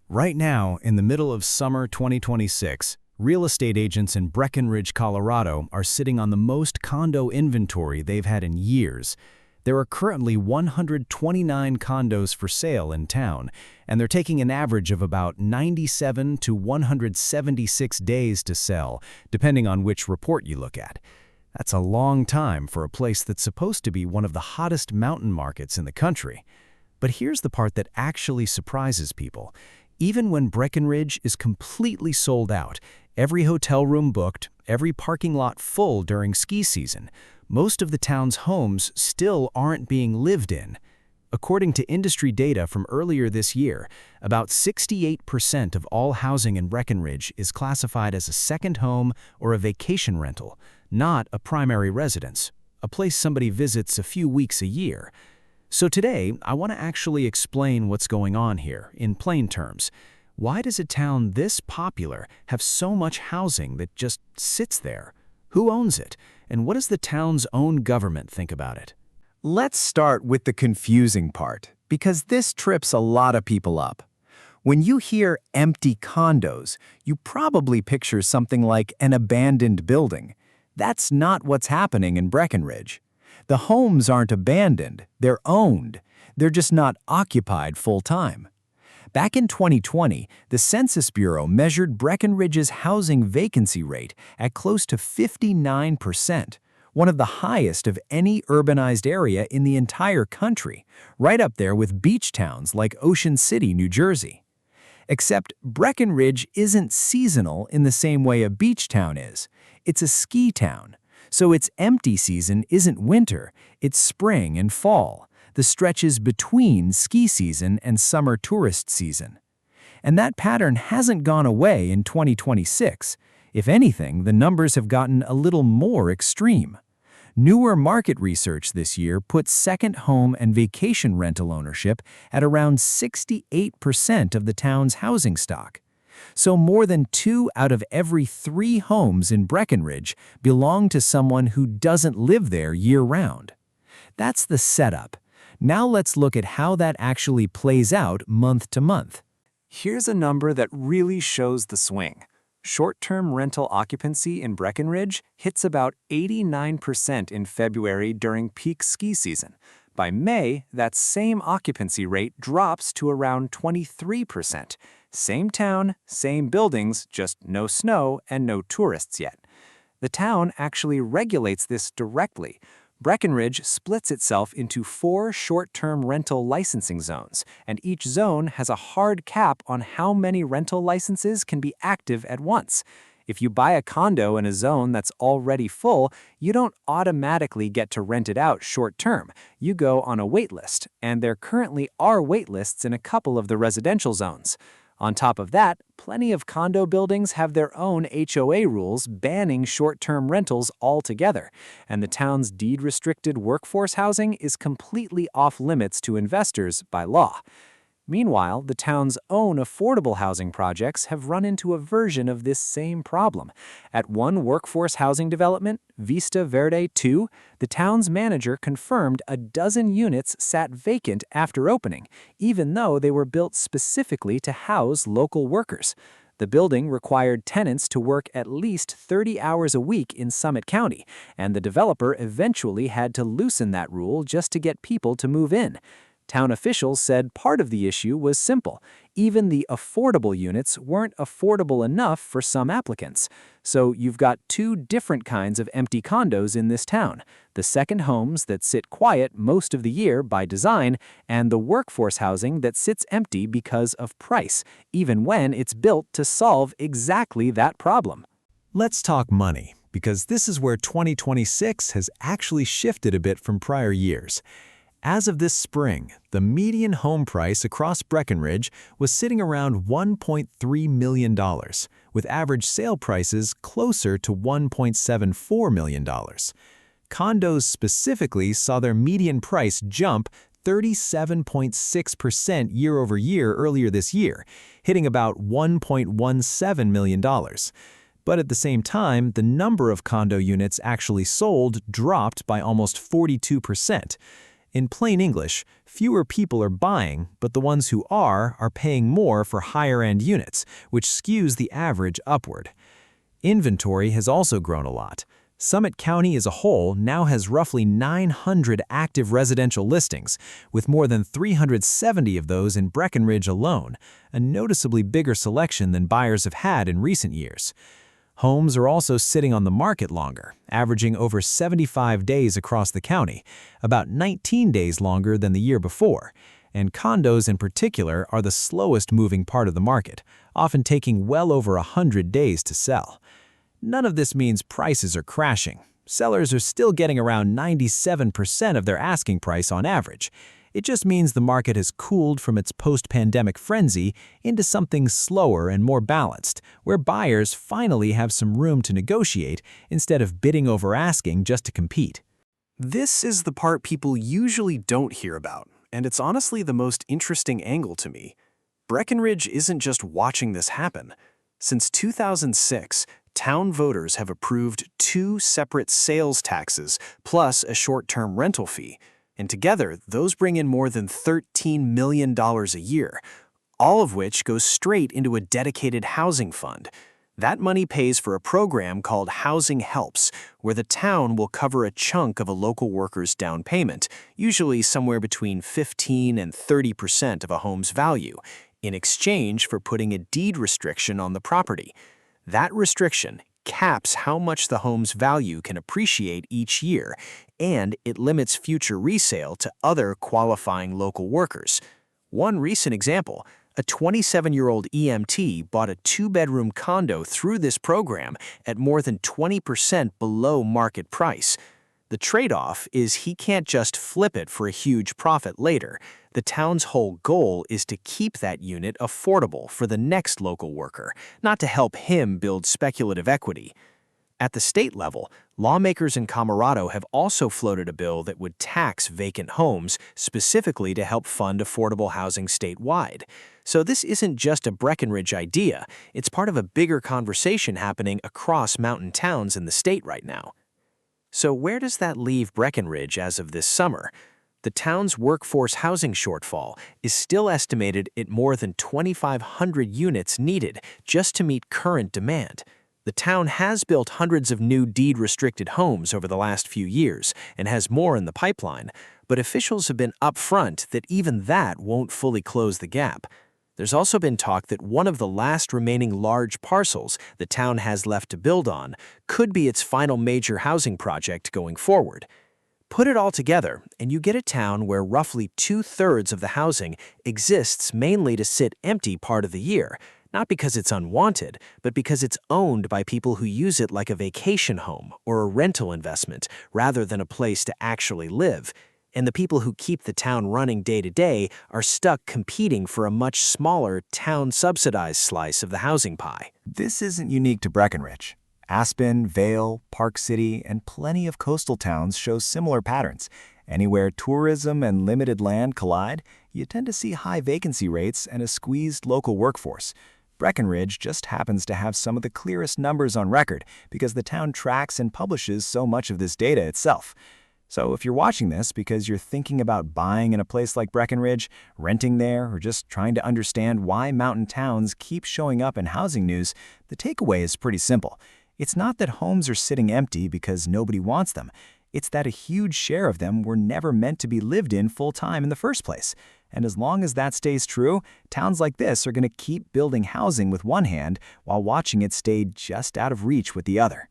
Right now, in the middle of summer 2026, real estate agents in Breckenridge, Colorado are sitting on the most condo inventory they've had in years. There are currently 129 condos for sale in town, and they're taking an average of about 97 to 176 days to sell, depending on which report you look at. That's a long time for a place that's supposed to be one of the hottest mountain markets in the country. But here's the part that actually surprises people. Even when Breckenridge is completely sold out, every hotel room booked, every parking lot full during ski season, most of the town's homes still aren't being lived in. According to industry data from earlier this year, about 68% of all housing in Breckenridge is classified as a second home or a vacation rental, not a primary residence, a place somebody visits a few weeks a year. So today, I want to actually explain what's going on here, in plain terms. Why does a town this popular have so much housing that just sits there? Who owns it? And what does the town's own government think about it? Let's start with the confusing part, because this trips a lot of people up. When you hear empty condos, you probably picture something like an abandoned building. That's not what's happening in Breckenridge. The homes aren't abandoned, they're owned. They're just not occupied full-time. Back in 2020, the Census Bureau measured Breckenridge's housing vacancy rate at close to 59%, one of the highest of any urbanized area in the entire country, right up there with beach towns like Ocean City, New Jersey. Except Breckenridge isn't seasonal in the same way a beach town is. It's a ski town. So its empty season isn't winter, it's spring and fall, the stretches between ski season and summer tourist season. And that pattern hasn't gone away in 2026. If anything, the numbers have gotten a little more extreme. Newer market research this year puts second home and vacation rental ownership at around 68% of the town's housing stock. So more than 2 out of every 3 homes in Breckenridge belong to someone who doesn't live there year-round. That's the setup. Now let's look at how that actually plays out month to month. Here's a number that really shows the swing. Short-term rental occupancy in Breckenridge hits about 89% in February during peak ski season. By May, that same occupancy rate drops to around 23%. Same town, same buildings, just no snow and no tourists yet. The town actually regulates this directly. Breckenridge splits itself into 4 short-term rental licensing zones, and each zone has a hard cap on how many rental licenses can be active at once. If you buy a condo in a zone that's already full, you don't automatically get to rent it out short-term. You go on a wait list, and there currently are wait lists in a couple of the residential zones. On top of that, plenty of condo buildings have their own HOA rules banning short-term rentals altogether, and the town's deed-restricted workforce housing is completely off-limits to investors by law. Meanwhile, the town's own affordable housing projects have run into a version of this same problem. At one workforce housing development, Vista Verde 2, the town's manager confirmed a dozen units sat vacant after opening, even though they were built specifically to house local workers. The building required tenants to work at least 30 hours a week in Summit County, and the developer eventually had to loosen that rule just to get people to move in. Town officials said part of the issue was simple. Even the affordable units weren't affordable enough for some applicants. So you've got 2 different kinds of empty condos in this town. The second homes that sit quiet most of the year by design, and the workforce housing that sits empty because of price, even when it's built to solve exactly that problem. Let's talk money, because this is where 2026 has actually shifted a bit from prior years. As of this spring, the median home price across Breckenridge was sitting around $1.3 million, with average sale prices closer to $1.74 million. Condos specifically saw their median price jump 37.6% year over year earlier this year, hitting about $1.17 million. But at the same time, the number of condo units actually sold dropped by almost 42%. In plain English, fewer people are buying, but the ones who are paying more for higher-end units, which skews the average upward. Inventory has also grown a lot. Summit County as a whole now has roughly 900 active residential listings, with more than 370 of those in Breckenridge alone, a noticeably bigger selection than buyers have had in recent years. Homes are also sitting on the market longer, averaging over 75 days across the county, about 19 days longer than the year before, and condos in particular are the slowest moving part of the market, often taking well over 100 days to sell. None of this means prices are crashing. Sellers are still getting around 97% of their asking price on average. It just means the market has cooled from its post-pandemic frenzy into something slower and more balanced, where buyers finally have some room to negotiate instead of bidding over asking just to compete. This is the part people usually don't hear about, and it's honestly the most interesting angle to me. Breckenridge isn't just watching this happen. Since 2006, town voters have approved 2 separate sales taxes plus a short-term rental fee, and together those bring in more than $13 million a year, all of which goes straight into a dedicated housing fund. That money pays for a program called Housing Helps, where the town will cover a chunk of a local worker's down payment, usually somewhere between 15% and 30% of a home's value, in exchange for putting a deed restriction on the property. That restriction caps how much the home's value can appreciate each year, and it limits future resale to other qualifying local workers. One recent example, a 27-year-old EMT bought a 2-bedroom condo through this program at more than 20% below market price. The trade-off is he can't just flip it for a huge profit later. The town's whole goal is to keep that unit affordable for the next local worker, not to help him build speculative equity. At the state level, lawmakers in Colorado have also floated a bill that would tax vacant homes specifically to help fund affordable housing statewide. So this isn't just a Breckenridge idea, it's part of a bigger conversation happening across mountain towns in the state right now. So where does that leave Breckenridge as of this summer? The town's workforce housing shortfall is still estimated at more than 2,500 units needed just to meet current demand. The town has built hundreds of new deed-restricted homes over the last few years and has more in the pipeline, but officials have been upfront that even that won't fully close the gap. There's also been talk that one of the last remaining large parcels the town has left to build on could be its final major housing project going forward. Put it all together, and you get a town where roughly 2/3 of the housing exists mainly to sit empty part of the year, not because it's unwanted, but because it's owned by people who use it like a vacation home or a rental investment rather than a place to actually live. And the people who keep the town running day to day are stuck competing for a much smaller town-subsidized slice of the housing pie. This isn't unique to Breckenridge. Aspen, Vail, Park City, and plenty of coastal towns show similar patterns. Anywhere tourism and limited land collide, you tend to see high vacancy rates and a squeezed local workforce. Breckenridge just happens to have some of the clearest numbers on record because the town tracks and publishes so much of this data itself. So if you're watching this because you're thinking about buying in a place like Breckenridge, renting there, or just trying to understand why mountain towns keep showing up in housing news, the takeaway is pretty simple. It's not that homes are sitting empty because nobody wants them. It's that a huge share of them were never meant to be lived in full-time in the first place. And as long as that stays true, towns like this are going to keep building housing with one hand while watching it stay just out of reach with the other.